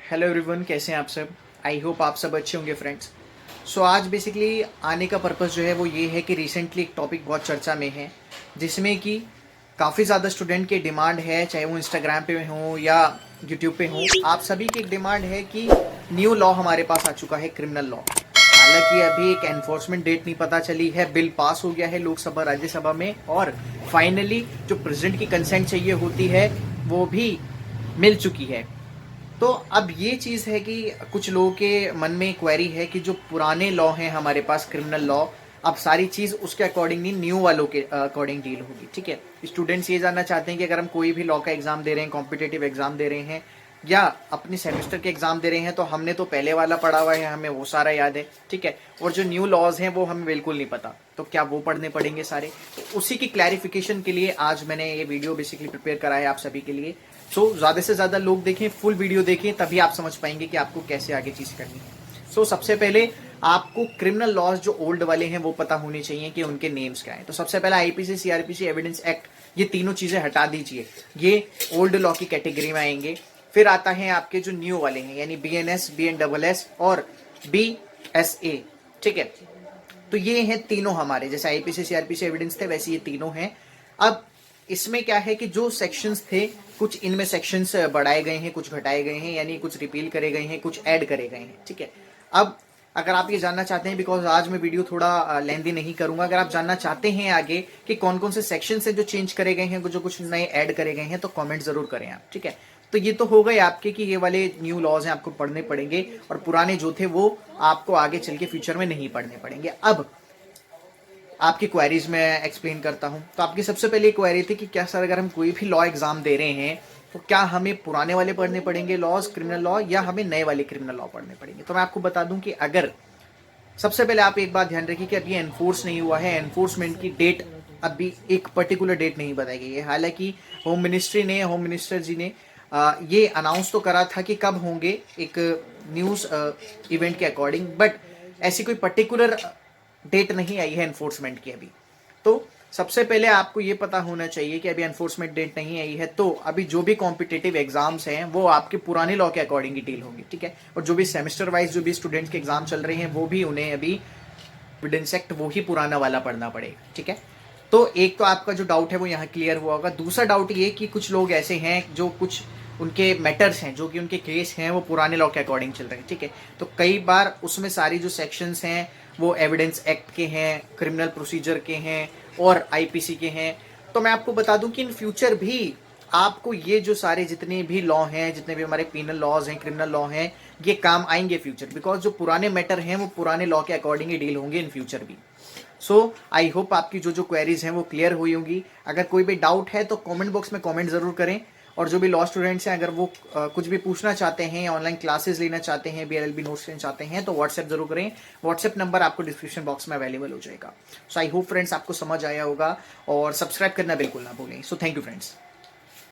Hello everyone, कैसे हैं आप सब। आई होप आप सब अच्छे होंगे फ्रेंड्स। सो आज बेसिकली आने का पर्पस जो है वो ये है कि रिसेंटली एक टॉपिक बहुत चर्चा में है जिसमें कि काफ़ी ज़्यादा स्टूडेंट की डिमांड है, चाहे वो इंस्टाग्राम पे हो या यूट्यूब पे हो। आप सभी की एक डिमांड है कि न्यू लॉ हमारे पास आ चुका है, क्रिमिनल लॉ। हालांकि अभी एक एनफोर्समेंट डेट नहीं पता चली है, बिल पास हो गया है लोकसभा राज्यसभा में और फाइनली जो प्रेसिडेंट की कंसेंट चाहिए होती है वो भी मिल चुकी है। तो अब ये चीज़ है कि कुछ लोगों के मन में क्वेरी है कि जो पुराने लॉ हैं हमारे पास, क्रिमिनल लॉ, अब सारी चीज़ उसके अकॉर्डिंग नहीं, न्यू वालों के अकॉर्डिंग डील होगी। ठीक है, स्टूडेंट्स ये जानना चाहते हैं कि अगर हम कोई भी लॉ का एग्जाम दे रहे हैं, कॉम्पिटेटिव एग्जाम दे रहे हैं या अपने सेमेस्टर के एग्जाम दे रहे हैं, तो हमने तो पहले वाला पढ़ा हुआ है, हमें वो सारा याद है। ठीक है, और जो न्यू लॉज हैं वो हमें बिल्कुल नहीं पता, तो क्या वो पढ़ने पड़ेंगे सारे? तो उसी की क्लैरिफिकेशन के लिए आज मैंने ये वीडियो बेसिकली प्रिपेयर करा है आप सभी के लिए। सो ज़्यादा से ज़्यादा लोग देखें, फुल वीडियो देखें, तभी आप समझ पाएंगे कि आपको कैसे आगे चीज़ करनी है। सो सबसे पहले आपको क्रिमिनल लॉज जो ओल्ड वाले हैं वो पता होने चाहिए कि उनके नेम्स क्या हैं। तो सबसे पहला आईपीसी, सीआरपीसी, एविडेंस एक्ट, ये तीनों चीज़ें हटा दीजिए, ये ओल्ड लॉ की कैटेगरी में आएंगे। फिर आता है आपके जो न्यू वाले हैं, यानी बीएनएस, बीएनडबलएस और बीएसए। ठीक है, तो ये हैं तीनों हमारे, जैसे आईपीसी, सीआरपीसी, एविडेंस थे, वैसे ये तीनों हैं। अब इसमें क्या है कि जो सेक्शंस थे, कुछ इनमें सेक्शंस बढ़ाए गए हैं, कुछ घटाए गए हैं, यानी कुछ रिपील करे गए हैं, कुछ ऐड करे गए हैं। ठीक है, अब अगर आप ये जानना चाहते हैं, बिकॉज आज मैं वीडियो थोड़ा लेंदी नहीं करूंगा, अगर आप जानना चाहते हैं आगे कि कौन कौन से सेक्शन है जो चेंज करे गए हैं, जो कुछ नए ऐड करे गए हैं, तो कमेंट जरूर करें आप। ठीक है, तो ये तो हो गए आपके कि ये वाले न्यू लॉज हैं, आपको पढ़ने पड़ेंगे, और पुराने जो थे वो आपको आगे चल के फ्यूचर में नहीं पढ़ने पड़ेंगे। अब आपकी क्वेरीज में एक्सप्लेन करता हूं। तो आपकी सबसे पहले क्वेरी थी कि क्या सर, अगर हम कोई भी लॉ एग्जाम दे रहे हैं तो क्या हमें पुराने वाले पढ़ने पड़ेंगे लॉज, क्रिमिनल लॉ, या हमें नए वाले क्रिमिनल लॉ पढ़ने पड़ेंगे? तो मैं आपको बता दूं कि अगर सबसे पहले आप एक बात ध्यान रखिए कि अभी एनफोर्स नहीं हुआ है, एनफोर्समेंट की डेट अभी एक पर्टिकुलर डेट नहीं बताई गई है। हालांकि होम मिनिस्टर जी ने ये अनाउंस तो करा था कि कब होंगे, एक न्यूज इवेंट के अकॉर्डिंग, बट ऐसी कोई पर्टिकुलर डेट नहीं आई है एनफोर्समेंट की अभी। तो सबसे पहले आपको ये पता होना चाहिए कि अभी एनफोर्समेंट डेट नहीं आई है, तो अभी जो भी कॉम्पिटेटिव एग्जाम्स हैं वो आपके पुराने लॉ के अकॉर्डिंग ही डील होंगी। ठीक है, और जो भी सेमेस्टर वाइज जो भी स्टूडेंट्स के एग्जाम चल रहे हैं वो भी उन्हें अभी एविडेंस एक्ट वो ही पुराना वाला पढ़ना पड़ेगा। ठीक है, तो एक तो आपका जो डाउट है वो यहाँ क्लियर हुआ होगा। दूसरा डाउट ये कि कुछ लोग ऐसे हैं जो कुछ उनके मैटर्स हैं, जो कि उनके केस हैं वो पुराने लॉ के अकॉर्डिंग चल रहे हैं। ठीक है, तो कई बार उसमें सारी जो सेक्शंस हैं वो एविडेंस एक्ट के हैं, क्रिमिनल प्रोसीजर के हैं और आईपीसी के हैं। तो मैं आपको बता दूं कि इन फ्यूचर भी आपको ये जो सारे जितने भी लॉ हैं, जितने भी हमारे पीनल लॉज हैं, क्रिमिनल लॉ हैं, ये काम आएंगे फ्यूचर, बिकॉज जो पुराने मैटर हैं वो पुराने लॉ के अकॉर्डिंग ही डील होंगे इन फ्यूचर भी। सो आई होप आपकी जो जो क्वेरीज हैं वो क्लियर हुई होंगी। अगर कोई भी डाउट है तो कमेंट बॉक्स में कमेंट जरूर करें, और जो भी लॉ स्टूडेंट्स हैं अगर वो कुछ भी पूछना चाहते हैं, ऑनलाइन क्लासेस लेना चाहते हैं, बीएलएलबी नोट्स लेना चाहते हैं, तो व्हाट्सएप जरूर करें। व्हाट्सएप नंबर आपको डिस्क्रिप्शन बॉक्स में अवेलेबल हो जाएगा। सो आई होप फ्रेंड्स आपको समझ आया होगा, और सब्सक्राइब करना बिल्कुल ना भूलें। So thank you friends.